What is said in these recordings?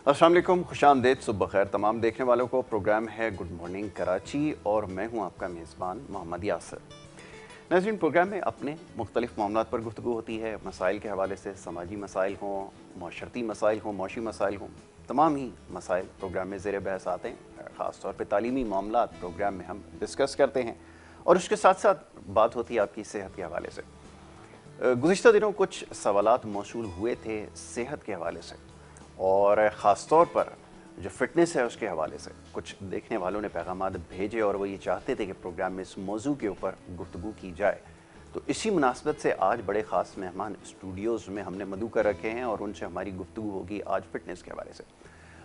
अस्सलाम वालेकुम, खुशामदीद, सुबह खैर तमाम देखने वालों को। प्रोग्राम है गुड मॉर्निंग कराची और मैं हूं आपका मेज़बान मोहम्मद यासर। नाज़रीन, प्रोग्राम में अपने मुख्तलिफ मामलात पर गुफ्तगू होती है। मसाइल के हवाले से समाजी मसाइल हों, माशरती मसाइल हों, मौशी मसाइल हों, तमाम ही मसाइल प्रोग्राम में ज़ेर बहस आते हैं। ख़ास तौर पर तालीमी मामलात प्रोग्राम में हम डिस्कस करते हैं और उसके साथ साथ बात होती है आपकी सेहत के हवाले से। गुज़िश्ता दिनों कुछ सवालात मौसूल हुए थे सेहत के हवाले से और ख़ास तौर पर जो फ़िटनेस है उसके हवाले से। कुछ देखने वालों ने पैगामात भेजे और वो ये चाहते थे कि प्रोग्राम में इस मौजू के ऊपर गुफ्तगू की जाए। तो इसी मुनासबत से आज बड़े ख़ास मेहमान स्टूडियोज़ में हमने मदऊ कर रखे हैं और उनसे हमारी गुफ्तगू होगी आज फ़िटनेस के हवाले से।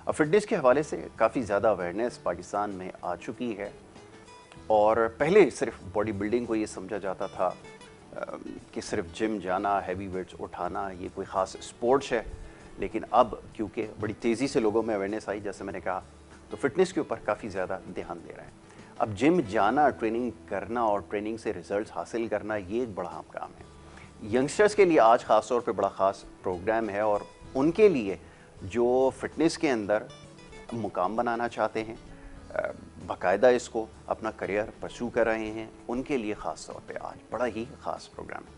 अब फ़िटनेस के हवाले से काफ़ी ज़्यादा अवेयरनेस पाकिस्तान में आ चुकी है और पहले सिर्फ बॉडी बिल्डिंग को ये समझा जाता था कि सिर्फ जिम जाना, हैवी वेट्स उठाना ये कोई ख़ास स्पोर्ट्स है। लेकिन अब क्योंकि बड़ी तेज़ी से लोगों में अवेयरनेस आई, जैसे मैंने कहा, तो फ़िटनेस के ऊपर काफ़ी ज़्यादा ध्यान दे रहे हैं। अब जिम जाना, ट्रेनिंग करना और ट्रेनिंग से रिज़ल्ट हासिल करना ये एक बड़ा अहम काम है। यंगस्टर्स के लिए आज ख़ास तौर पे बड़ा ख़ास प्रोग्राम है और उनके लिए जो फ़िटनेस के अंदर मुकाम बनाना चाहते हैं, बाकायदा इसको अपना करियर परस्यू कर रहे हैं, उनके लिए ख़ास तौर पे आज बड़ा ही ख़ास प्रोग्राम है।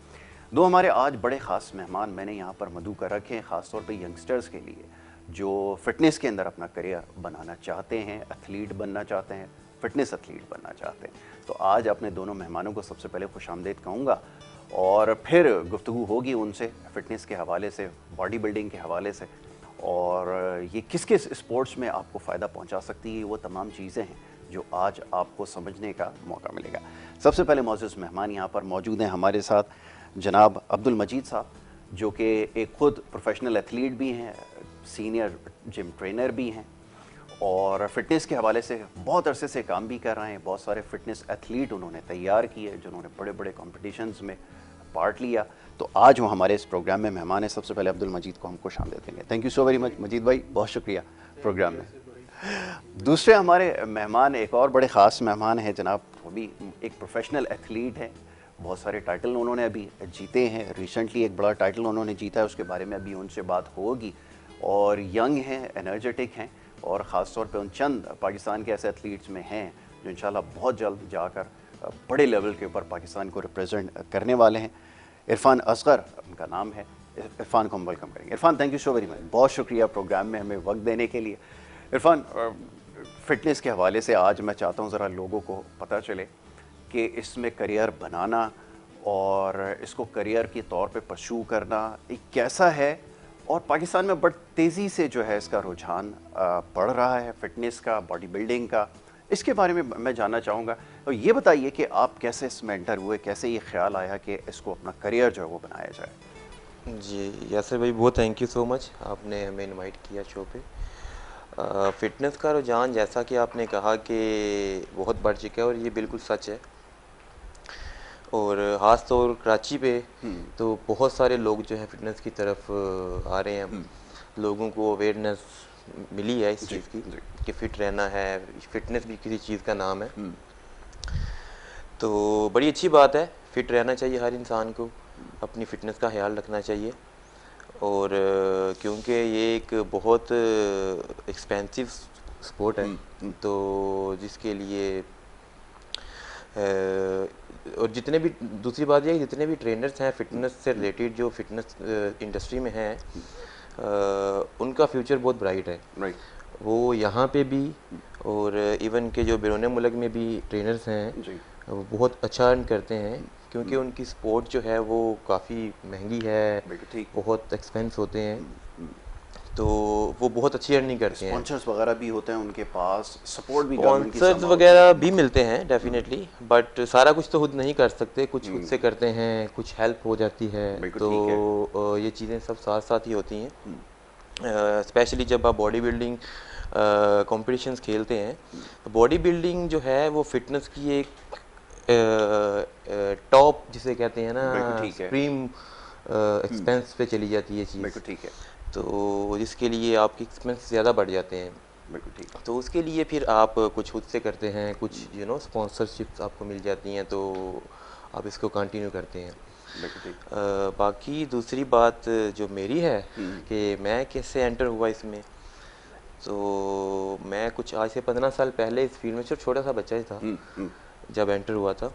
दो हमारे आज बड़े ख़ास मेहमान मैंने यहाँ पर मदऊ कर रखे हैं, ख़ास तौर पे यंगस्टर्स के लिए जो फ़िटनेस के अंदर अपना करियर बनाना चाहते हैं, एथलीट बनना चाहते हैं, फ़िटनेस एथलीट बनना चाहते हैं। तो आज अपने दोनों मेहमानों को सबसे पहले खुशामदीद कहूँगा और फिर गुफ्तगू होगी उनसे फ़िटनेस के हवाले से, बॉडी बिल्डिंग के हवाले से और ये किस किस स्पोर्ट्स में आपको फ़ायदा पहुँचा सकती है, वो तमाम चीज़ें हैं जो आज आपको समझने का मौका मिलेगा। सबसे पहले मौजूद मेहमान यहाँ पर मौजूद हैं हमारे साथ जनाब अब्दुल मजीद साहब, जो कि एक ख़ुद प्रोफेशनल एथलीट भी हैं, सीनियर जिम ट्रेनर भी हैं और फ़िटनेस के हवाले से बहुत अरसे से काम भी कर रहे हैं। बहुत सारे फ़िटनेस एथलीट उन्होंने तैयार किए जिन्होंने बड़े बड़े कॉम्पिटिशन्स में पार्ट लिया। तो आज वो हमारे इस प्रोग्राम में मेहमान हैं। सबसे पहले अब्दुल मजीद को हम खुशामदीद देंगे। Thank you so very much Majeed भाई, बहुत शुक्रिया प्रोग्राम में। दूसरे हमारे मेहमान एक और बड़े ख़ास मेहमान हैं जनाब, वो भी एक प्रोफेशनल एथलीट हैं। बहुत सारे टाइटल उन्होंने अभी जीते हैं। रिसेंटली एक बड़ा टाइटल उन्होंने जीता है, उसके बारे में अभी उनसे बात होगी। और यंग हैं, एनर्जेटिक हैं और ख़ास तौर पे उन चंद पाकिस्तान के ऐसे एथलीट्स में हैं जो इंशाल्लाह बहुत जल्द जाकर बड़े लेवल के ऊपर पाकिस्तान को रिप्रेजेंट करने वाले हैं। इरफान असगर उनका नाम है। इरफान को हम वेलकम करेंगे। Irfan, thank you so very much, बहुत शुक्रिया प्रोग्राम में हमें वक्त देने के लिए। इरफान, फ़िटनेस के हवाले से आज मैं चाहता हूँ ज़रा लोगों को पता चले कि इसमें करियर बनाना और इसको करियर के तौर पे परस्यू करना एक कैसा है और पाकिस्तान में बड़ी तेज़ी से जो है इसका रुझान बढ़ रहा है फ़िटनेस का, बॉडी बिल्डिंग का। इसके बारे में मैं जानना चाहूँगा। तो ये बताइए कि आप कैसे इसमें एंटर हुए, कैसे ये ख्याल आया कि इसको अपना करियर जो है वो बनाया जाए? जी यासर भाई, बहुत थैंक यू सो मच, आपने हमें इनवाइट किया शो पे। फ़िटनेस का रुझान जैसा कि आपने कहा कि बहुत बढ़ चुका है और ये बिल्कुल सच है। और ख़ास तौर कराची पे तो बहुत सारे लोग जो है फ़िटनेस की तरफ आ रहे हैं। लोगों को अवेयरनेस मिली है इस चीज़ की कि फ़िट रहना है, फ़िटनेस भी किसी चीज़ का नाम है। तो बड़ी अच्छी बात है, फ़िट रहना चाहिए हर इंसान को, अपनी फ़िटनेस का ख्याल रखना चाहिए। और क्योंकि ये एक बहुत एक्सपेंसिव स्पोर्ट है, तो जिसके लिए और जितने भी, दूसरी बात यह है, जितने भी ट्रेनर्स हैं फ़िटनेस से रिलेटेड, जो फ़िटनेस इंडस्ट्री में हैं, उनका फ्यूचर बहुत ब्राइट है। वो यहाँ पे भी और इवन के जो बैरून मुल्क में भी ट्रेनर्स हैं वो बहुत अच्छा अर्न करते हैं, क्योंकि उनकी स्पोर्ट जो है वो काफ़ी महंगी है, बहुत एक्सपेंस होते हैं, तो वो बहुत अच्छी अर्निंग करते हैं। स्पॉन्सर्स वगैरह भी होते हैं उनके पास, सपोर्ट भी गवर्नमेंट की स्पॉन्सर्स वगैरह भी मिलते हैं डेफिनेटली, बट सारा कुछ तो खुद नहीं कर सकते, कुछ खुद से करते हैं, कुछ हेल्प हो जाती है। तो ये चीज़ें सब साथ साथ ही होती हैं। स्पेशली जब आप बॉडी बिल्डिंग कॉम्पिटिशन्स खेलते हैं, तो बॉडी बिल्डिंग जो है वो फिटनेस की एक टॉप जिसे कहते हैं ना, सुप्रीम एक्सपेंस पे चली जाती है चीज़। ठीक है। तो जिसके लिए आपके एक्सपेंस ज़्यादा बढ़ जाते हैं। बिल्कुल ठीक। तो उसके लिए फिर आप कुछ खुद से करते हैं, कुछ स्पॉन्सरशिप्स आपको मिल जाती हैं, तो आप इसको कंटिन्यू करते हैं। बाकी दूसरी बात जो मेरी है कि मैं कैसे एंटर हुआ इसमें, तो मैं कुछ आज से 15 साल पहले इस फील्ड में सिर्फ छोटा सा बच्चा ही था जब एंटर हुआ था।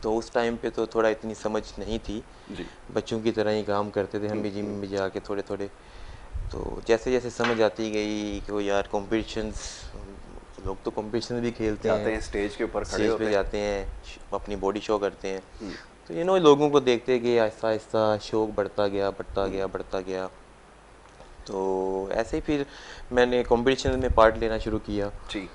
तो उस टाइम पे तो थोड़ा इतनी समझ नहीं थी जी। बच्चों की तरह ही काम करते थे हम भी, जिम में जाके थोड़े थोड़े। तो जैसे जैसे समझ आती गई कि वो यार कॉम्पिटिशन्स, लोग तो कॉम्पिटिशन भी खेलते हैं, स्टेज के ऊपर खड़े स्टेज होते पे हैं। जाते हैं, अपनी बॉडी शो करते हैं। तो लोगों को देखते गए, आहिस्ता आहिस्ता शौक बढ़ता गया बढ़ता गया बढ़ता गया। तो ऐसे ही फिर मैंने कंपटीशन में पार्ट लेना शुरू किया जी।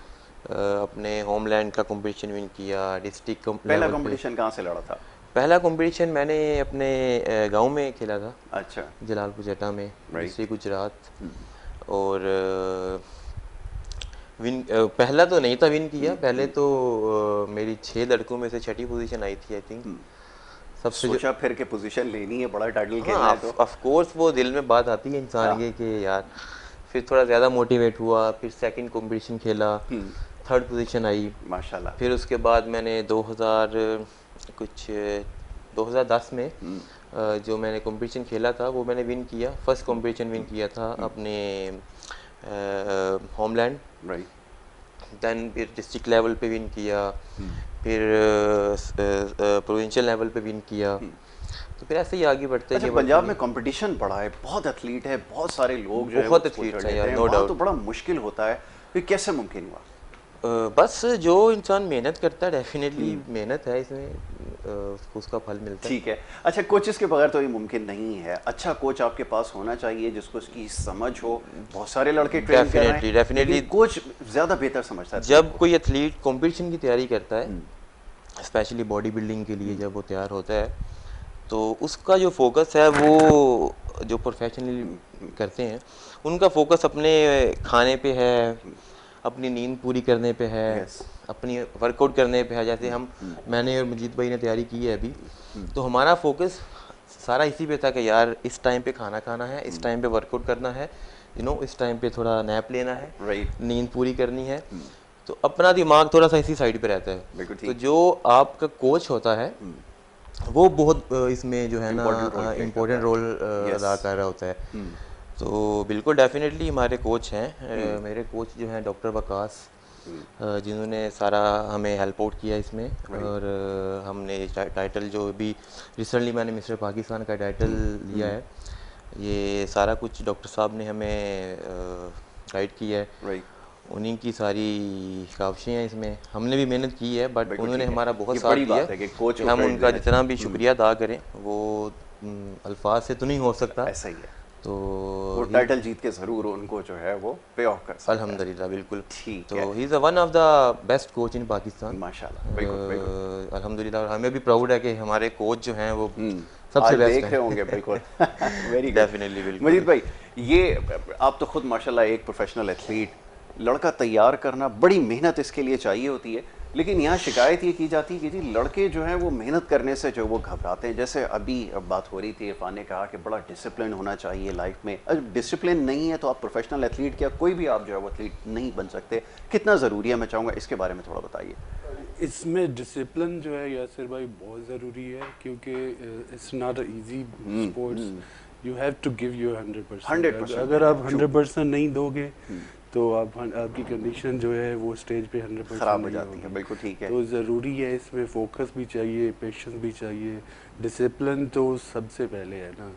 अपने होमलैंड का कंपटीशन विन किया, डिस्ट्रिक्ट पहला लेवल पे। कंपटीशन कहाँ से लड़ा था? पहला कंपटीशन मैंने अपने गांव में खेला था। अच्छा। जलालपुर जटा में, डिस्ट्रिक्ट गुजरात। और पहला तो नहीं था विन किया, पहले तो मेरी 6 लड़कों में से 6ठी पोजीशन आई थी आई थिंक। सबसे सोचा फिर के पोजीशन लेनी है, बड़ा टाइटल खेलना हाँ, है तो ऑफ कोर्स वो दिल में बात आती है इंसान के कि यार। फिर थोड़ा ज़्यादा मोटिवेट हुआ, फिर सेकंड कंपटीशन खेला, 3rd पोजीशन आई माशाल्लाह। फिर उसके बाद मैंने 2010 में जो मैंने कंपटीशन खेला था वो मैंने विन किया। फर्स्ट कंपटीशन विन किया था अपने होमलैंड। राइट। देन फिर डिस्ट्रिक्ट लेवल पे विन किया, फिर प्रोविंशियल लेवल पे विन किया। तो फिर ऐसे ही आगे बढ़ते अच्छा, पंजाब में कंपटीशन बड़ा है, बहुत एथलीट है, बहुत सारे लोग जो है बहुत उसको एथलीट्स चढ़ हैं लेते यार, हैं, नो वहाँ डाउट। तो बड़ा मुश्किल होता है। ये कैसे मुमकिन हुआ? बस जो इंसान मेहनत करता है, डेफिनेटली मेहनत है इसमें, उसको उसका फल मिलता है। ठीक है। अच्छा, कोचेस के बगैर तो ये मुमकिन नहीं है। अच्छा कोच आपके पास होना चाहिए जिसको इसकी समझ हो। बहुत सारे लड़के ट्रेन कर रहे हैं, डेफिनेटली लेकिन कोच ज़्यादा बेहतर समझता है। जब कोई एथलीट कंपटीशन की तैयारी करता है, स्पेशली बॉडी बिल्डिंग के लिए, जब वो तैयार होता है तो उसका जो फोकस है वो जो प्रोफेशनली करते हैं उनका फोकस अपने खाने पे है, अपनी नींद पूरी करने पे है, अपनी वर्कआउट करने पे है। जैसे मैंने और मजीद भाई ने तैयारी की है अभी, तो हमारा फोकस सारा इसी पे था कि यार इस टाइम पे खाना खाना है, इस टाइम पे वर्कआउट करना है, इस टाइम पे थोड़ा नैप लेना है, नींद पूरी करनी है। तो अपना दिमाग थोड़ा सा इसी साइड पे रहता है। तो जो आपका कोच होता है वो बहुत इसमें जो है ना इम्पोर्टेंट रोल अदा कर रहा होता है। तो बिल्कुल डेफिनेटली हमारे कोच हैं। मेरे कोच जो हैं डॉक्टर वकास, जिन्होंने सारा हमें हेल्प आउट किया इसमें। और हमने टाइटल जो भी रिसेंटली मैंने मिस्टर पाकिस्तान का टाइटल लिया है, ये सारा कुछ डॉक्टर साहब ने हमें गाइड किया है। उन्हीं की सारी काविशें हैं इसमें, हमने भी मेहनत की है, बट उन्होंने हमारा बहुत साथ दिया है। हम उनका जितना भी शुक्रिया अदा करें वो अल्फाज से तो नहीं हो सकता। ऐसा ही है। तो वो टाइटल जीत के जरूर उनको जो है वो पे ऑफ कर सकते हैं। अल्हम्दुलिल्लाह, बिल्कुल। ठीक तो है। He is one of the best coach in Pakistan, माशाल्लाह। बिल्कुल अल्हम्दुलिल्लाह। और हमें भी प्राउड है कि हमारे कोच जो हैं वो सबसे बेस्ट देख रहे होंगे। बिल्कुल वेरी गुड, डेफिनेटली। बिल्कुल मजीद भाई, ये आप तो खुद माशाल्लाह एक प्रोफेशनल एथलीट, लड़का तैयार करना बड़ी मेहनत इसके लिए चाहिए होती है, लेकिन यहाँ शिकायत ये की जाती है कि जी लड़के जो हैं वो मेहनत करने से जो वो घबराते हैं। जैसे अभी बात हो रही थी, इरफान ने कहा कि बड़ा डिसिप्लिन होना चाहिए लाइफ में। अगर डिसिप्लिन नहीं है तो आप प्रोफेशनल एथलीट, क्या कोई भी आप जो है वो एथलीट नहीं बन सकते। कितना ज़रूरी है, मैं चाहूँगा इसके बारे में थोड़ा बताइए। इसमें डिसिप्लिन जो है यासिर भाई बहुत ज़रूरी है, क्योंकि it's not a easy sports. You have to give your 100%। अगर आप 100% नहीं दोगे तो आपकी कंडीशन जो है वो स्टेज पे 100% खराब हो जाती है। बिल्कुल ठीक है। तो ज़रूरी है, इसमें फोकस भी चाहिए, पेशेंस भी चाहिए, डिसिप्लिन तो सबसे पहले है ना।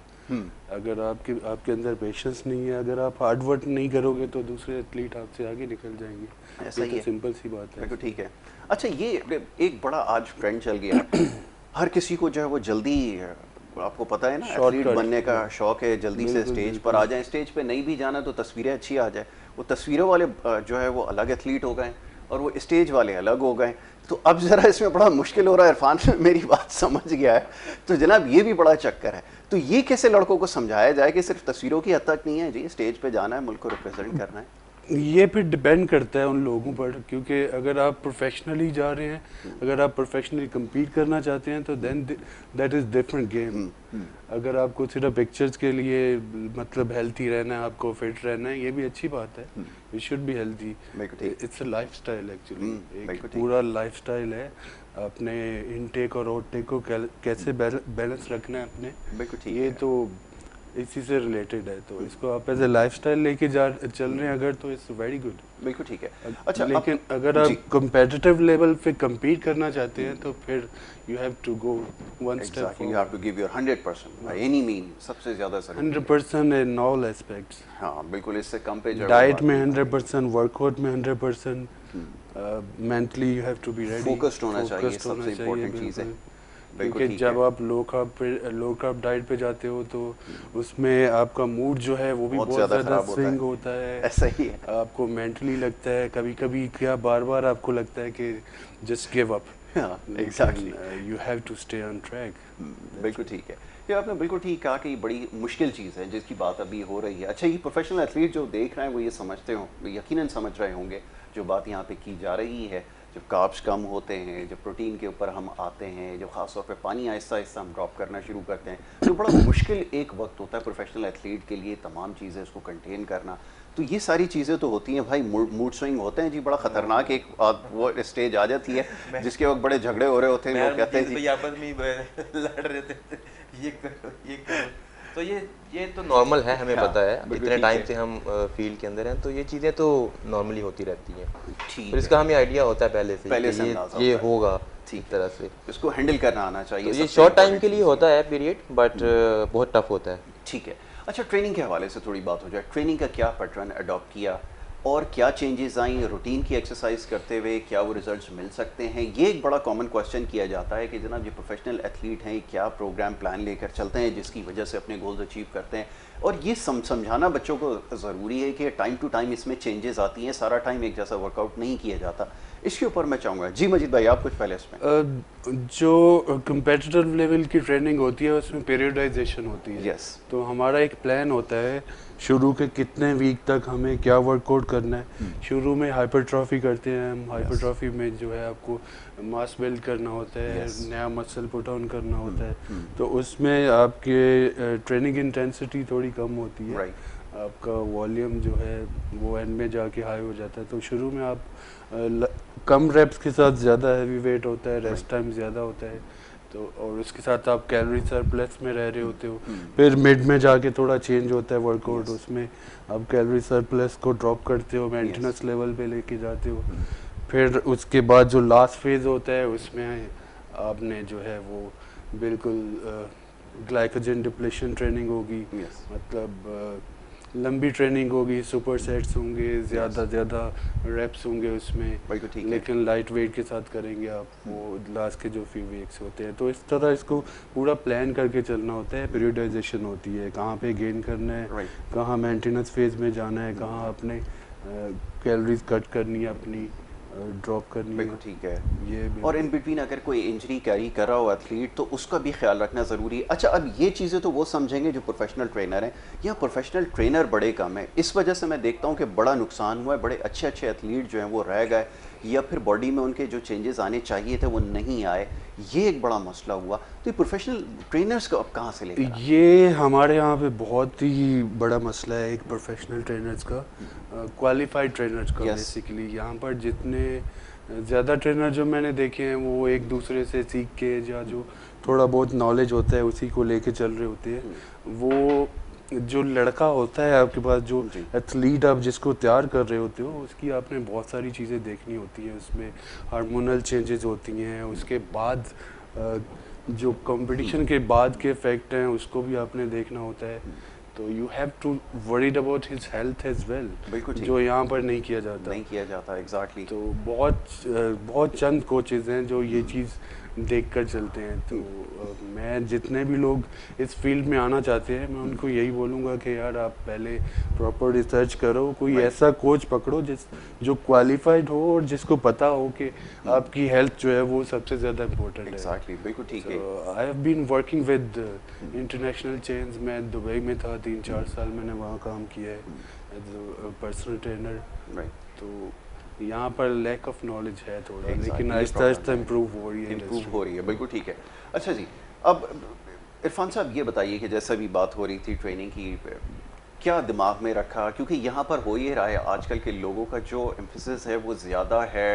अगर आपके अंदर पेशेंस नहीं है, अगर आप हार्ड वर्क नहीं करोगे तो दूसरे एथलीट आपसे आगे निकल जाएंगे। ऐसा ही है, सिंपल सी बात है। बिल्कुल ठीक है। अच्छा, ये एक बड़ा आज ट्रेंड चल गया है, हर किसी को जो है वो जल्दी, आपको पता है ना, एथलीट बनने का शौक है, जल्दी से स्टेज पर आ जाए। स्टेज पे नहीं भी जाना तो तस्वीरें अच्छी आ जाए। वो तस्वीरों वाले जो है वो अलग एथलीट हो गए और वो स्टेज वाले अलग हो गए। तो अब ज़रा इसमें बड़ा मुश्किल हो रहा है। इरफान मेरी बात समझ गया है, तो जनाब ये भी बड़ा चक्कर है। तो ये कैसे लड़कों को समझाया जाए कि सिर्फ तस्वीरों की हद तक नहीं है जी, स्टेज पे जाना है, मुल्क को रिप्रेजेंट करना है। ये फिर डिपेंड करता है उन लोगों पर, क्योंकि अगर आप प्रोफेशनली जा रहे हैं, अगर आप प्रोफेशनली compete करना चाहते हैं तो then that is different game. अगर आपको सिर्फ पिक्चर्स के लिए मतलब हेल्थी रहना है, आपको फिट रहना है, ये भी अच्छी बात है। We should be healthy. It's a lifestyle actually, एक पूरा लाइफस्टाइल है। अपने इनटेक और आउटटेक को कैसे बैलेंस रखना है अपने, ये तो इसी से रिलेटेड है, तो इसको आप एज ए लाइफस्टाइल लेके चल रहे हैं अगर, तो इट्स वेरी गुड। बिल्कुल ठीक है। अच्छा, लेकिन अगर आप कम्पेटिटिव लेवल पे compete करना चाहते हैं तो फिर you have to go one step Exactly, you have to give your 100% by any means, सबसे ज़्यादा ज़रूरी 100% in all aspects। हाँ बिल्कुल, इससे कम पे जो डाइट में 100%, वर्कआउट में 100%, mentally you have to be ready, focused होना चाहिए, focused होना सबसे चाहिए, इम्पोर्टेंट चीज़ है। बिल्कुल। बिल्कुल क्योंकि ठीक जब है। आप लो कार्ब डाइट पे जाते हो तो उसमें आपका मूड जो है वो भी बहुत बहुत ज़्यादा ज़्यादा खराब होता है। स्विंग होता है। ऐसा ही है। आपको मेंटली लगता है कभी कभी, क्या बार बार आपको लगता है कि जस्ट गिव अप। हाँ, exactly. You have to stay on track. बिल्कुल ठीक है। ये आपने बिल्कुल ठीक कहा कि ये बड़ी मुश्किल चीज़ है जिसकी बात अभी हो रही है। अच्छा, ये प्रोफेशनल एथलीट जो देख रहे हैं वो ये समझते हो, यकीनन समझ रहे होंगे जो बात यहाँ पे की जा रही है। जब कार्ब्स कम होते हैं, जब प्रोटीन के ऊपर हम आते हैं, जब ख़ास तौर पे पानी आहिस्ता आहिस्ता हम ड्रॉप करना शुरू करते हैं, तो बड़ा मुश्किल एक वक्त होता है प्रोफेशनल एथलीट के लिए तमाम चीज़ें उसको कंटेन करना। तो ये सारी चीज़ें तो होती हैं भाई, मूड स्विंग होते हैं जी, बड़ा ख़तरनाक एक वो स्टेज आ जाती है जिसके वक्त बड़े झगड़े हो रहे होते हैं, लोग कहते हैं जी आपस में लड़ रहे थे, ये करो। तो ये तो नॉर्मल है, हमें पता है, इतने टाइम से हम फील्ड के अंदर हैं, तो ये चीज़ें तो नॉर्मली होती रहती हैं। फिर इसका हमें आइडिया होता है पहले से ये होगा ठीक तरह से, इसको हैंडल करना आना चाहिए। तो ये शॉर्ट टाइम के लिए होता है पीरियड, बट बहुत टफ होता है। ठीक है। अच्छा, ट्रेनिंग के हवाले से थोड़ी बात हो जाए। ट्रेनिंग का क्या पैटर्न अडॉप्ट किया और क्या चेंजेस आई रूटीन की एक्सरसाइज करते हुए, क्या वो रिजल्ट्स मिल सकते हैं? ये एक बड़ा कॉमन क्वेश्चन किया जाता है कि जनाब ये प्रोफेशनल एथलीट हैं, क्या प्रोग्राम प्लान लेकर चलते हैं जिसकी वजह से अपने गोल्स अचीव करते हैं? और ये समझाना बच्चों को ज़रूरी है कि टाइम टू टाइम इसमें चेंजेस आती हैं, सारा टाइम एक जैसा वर्कआउट नहीं किया जाता। इसके ऊपर मैं चाहूँगा जी मजीद भाई आप कुछ पहले इसमें। जो कम्पेटिटिव लेवल की ट्रेनिंग होती है उसमें पीरियडाइजेशन होती है। यस। तो हमारा एक प्लान होता है शुरू के कितने वीक तक हमें क्या वर्कआउट करना है। शुरू में हाइपरट्रॉफी करते हैं हम। हाइपरट्रॉफी में जो है आपको मास बिल्ड करना होता है, नया मसल पुट ऑन करना होता है, तो उसमें आपके ट्रेनिंग इंटेंसिटी थोड़ी कम होती है। आपका वॉल्यूम जो है वो एंड में जाके हाई हो जाता है। तो शुरू में आप कम रेप्स के साथ ज़्यादा हैवी वेट होता है, रेस्ट टाइम ज़्यादा होता है, तो और उसके साथ आप कैलोरी सरप्लस में रह रहे होते हो। फिर मिड में जाके थोड़ा चेंज होता है वर्कआउट, उसमें आप कैलोरी सरप्लस को ड्रॉप करते हो, मेंटेनेंस लेवल पे लेके जाते हो। फिर उसके बाद जो लास्ट फेज होता है उसमें आपने जो है वो बिल्कुल ग्लाइकोजन डिप्लेशन ट्रेनिंग होगी। मतलब लंबी ट्रेनिंग होगी, सुपर सेट्स होंगे, ज़्यादा रेप्स होंगे उसमें, लेकिन लाइट वेट के साथ करेंगे आप वो लास्ट के जो फ्यू वीक्स होते हैं। तो इस तरह इसको पूरा प्लान करके चलना होता है। पीरियडाइजेशन होती है, कहाँ पे गेन करना है, कहाँ मेंटेनेंस फेज में जाना है, कहाँ अपने कैलोरीज कट करनी है, अपनी ड्रॉप करनी है। ठीक है। ये और इन बिटवीन अगर कोई इंजरी कैरी कर रहा हो एथलीट तो उसका भी ख्याल रखना ज़रूरी है। अच्छा, अब ये चीज़ें तो वो समझेंगे जो प्रोफेशनल ट्रेनर हैं, या प्रोफेशनल ट्रेनर बड़े कम है। इस वजह से मैं देखता हूँ कि बड़ा नुकसान हुआ है, बड़े अच्छे अच्छे एथलीट जो हैं वो रह गए, या फिर बॉडी में उनके जो चेंजेस आने चाहिए थे वो नहीं आए। ये एक बड़ा मसला हुआ। तो ये प्रोफेशनल ट्रेनर्स को अब कहाँ से लेकर? ये हमारे यहाँ पे बहुत ही बड़ा मसला है एक प्रोफेशनल ट्रेनर्स का, क्वालिफाइड ट्रेनर्स का। बेसिकली यहाँ पर जितने ज़्यादा ट्रेनर जो मैंने देखे हैं वो एक दूसरे से सीख के, या जो थोड़ा बहुत नॉलेज होता है उसी को लेके चल रहे होते हैं। वो जो लड़का होता है आपके पास, जो एथलीट आप जिसको तैयार कर रहे होते हो, उसकी आपने बहुत सारी चीज़ें देखनी होती हैं। उसमें हार्मोनल चेंजेस होती हैं, उसके बाद जो कंपटीशन के बाद के इफेक्ट हैं उसको भी आपने देखना होता है। तो you have to worried about his health as well, जो यहाँ पर नहीं किया जाता। एग्जैक्टली। तो बहुत चंद कोचेज़ हैं जो ये चीज़ देख कर चलते हैं। तो मैं जितने भी लोग इस फील्ड में आना चाहते हैं मैं उनको यही बोलूँगा कि यार आप पहले प्रॉपर रिसर्च करो, कोई ऐसा कोच पकड़ो जो क्वालिफाइड हो और जिसको पता हो कि आपकी हेल्थ जो है वो सबसे ज़्यादा इम्पोर्टेंट है। एग्जैक्टली, बिल्कुल ठीक है। I have been working with international chains. मैं दुबई में था 3-4 साल, मैंने वहाँ काम किया है एज अ पर्सनल ट्रेनर। तो यहाँ पर लैक ऑफ नॉलेज है थोड़ा, लेकिन आहिस्ता आहिस्ता इम्प्रूव हो रही है। बिल्कुल ठीक है। अच्छा जी, अब इरफान साहब ये बताइए कि जैसा भी बात हो रही थी ट्रेनिंग की, क्या दिमाग में रखा? क्योंकि यहाँ पर हो ये रहा है आजकल के लोगों का जो एम्फेसिस है वो ज़्यादा है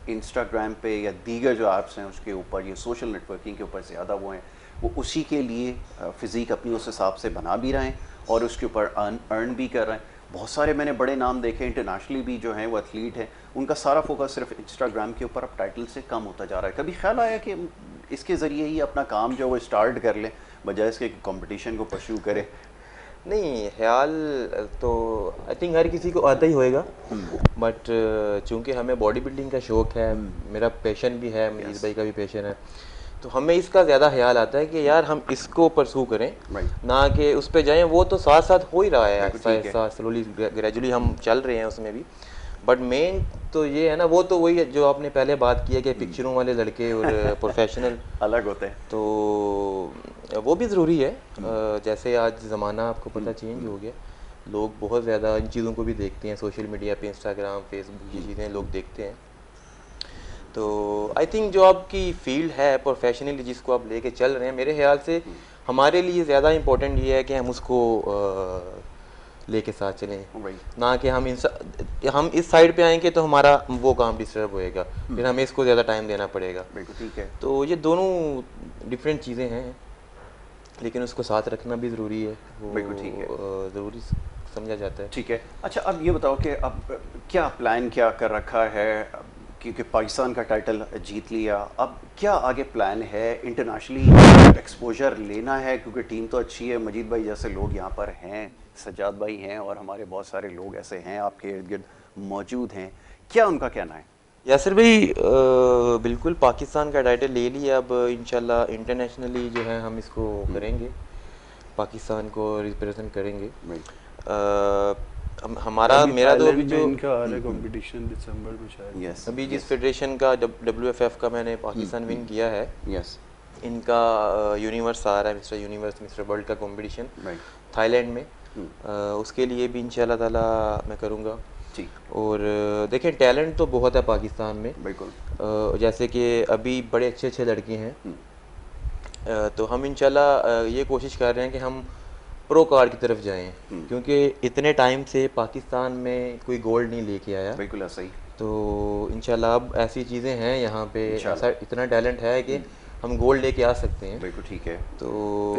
इंस्टाग्राम पे या दीगर जो ऐप्स हैं उसके ऊपर, ये सोशल नेटवर्किंग के ऊपर ज़्यादा वो हैं, वो उसी के लिए फ़िज़ीक अपनी उस हिसाब से बना भी रहे हैं और उसके ऊपर अर्न भी कर रहे हैं। बहुत सारे मैंने बड़े नाम देखे इंटरनेशनली भी जो हैं वो एथलीट हैं, उनका सारा फोकस सिर्फ इंस्टाग्राम के ऊपर अब टाइटल से कम होता जा रहा है। कभी ख्याल आया कि इसके ज़रिए ही अपना काम जो वो स्टार्ट कर लें बजाय इसके कंपटीशन को परस्यू करें? नहीं, ख्याल तो आई थिंक हर किसी को आता ही होएगा, बट चूंकि हमें बॉडी बिल्डिंग का शौक़ है, मेरा पैशन भी है, मजीद भाई का भी पैशन है, तो हमें इसका ज़्यादा ख्याल आता है कि यार हम इसको परसू करें, ना कि उस पर जाएं। वो तो साथ साथ हो ही रहा है, ऐसा स्लोली ग्रेजुअली हम चल रहे हैं उसमें भी। बट मेन तो ये है ना, वो तो वही है जो आपने पहले बात की है कि पिक्चरों वाले लड़के और प्रोफेशनल अलग होते हैं, तो वो भी ज़रूरी है। जैसे आज ज़माना आपको पता चेंज हो गया, लोग बहुत ज़्यादा इन चीज़ों को भी देखते हैं, सोशल मीडिया पे, इंस्टाग्राम, फेसबुक, ये चीज़ें लोग देखते हैं। तो आई थिंक जो आपकी फील्ड है प्रोफेशनली जिसको आप लेके चल रहे हैं, मेरे ख्याल से हमारे लिए ज़्यादा इम्पोर्टेंट ये है कि हम उसको लेके साथ चलें, ना कि हम इस साइड पे आएंगे तो हमारा वो काम डिस्टर्ब होएगा, फिर हमें इसको ज़्यादा टाइम देना पड़ेगा। बिल्कुल ठीक है। तो ये दोनों डिफरेंट चीज़ें हैं, लेकिन उसको साथ रखना भी ज़रूरी है, बिल्कुल ठीक है, ज़रूरी समझा जाता है। ठीक है। अच्छा, अब ये बताओ कि अब क्या प्लान क्या कर रखा है, क्योंकि पाकिस्तान का टाइटल जीत लिया, अब क्या आगे प्लान है? इंटरनेशनली एक्सपोजर लेना है, क्योंकि टीम तो अच्छी है, मजीद भाई जैसे लोग यहाँ पर हैं, सज्जाद भाई हैं, और हमारे बहुत सारे लोग ऐसे हैं आपके इर्द गिर्द मौजूद हैं, क्या उनका कहना है? यासिर भाई, बिल्कुल पाकिस्तान का टाइटल ले लिया, अब इंशाल्लाह इंटरनेशनली जो है हम इसको करेंगे, पाकिस्तान को रिप्रेजेंट करेंगे। हमारा मेरा तो अभी जो इनका आ रहा है कंपटीशन दिसंबर में शायद, यस, अभी जिस फेडरेशन का WFF का मैंने पाकिस्तान विन किया है, यस, इनका यूनिवर्स आ रहा है, मिस्टर यूनिवर्स, मिस्टर वर्ल्ड का कंपटीशन थाईलैंड में, उसके लिए भी इंशाल्लाह ताला मैं करूँगा। और देखें, टैलेंट तो बहुत है पाकिस्तान में, बिल्कुल, जैसे कि अभी बड़े अच्छे अच्छे लड़के हैं, तो हम इंशाल्लाह ये कोशिश कर रहे हैं कि हम प्रो कार्ड की तरफ जाएं, क्योंकि इतने टाइम से पाकिस्तान में कोई गोल्ड नहीं लेके आया। बिल्कुल ऐसा ही। तो इंशाल्लाह अब ऐसी चीज़ें हैं यहाँ पे, ऐसा इतना टैलेंट है कि हम गोल्ड लेके आ सकते हैं। बिल्कुल ठीक है। तो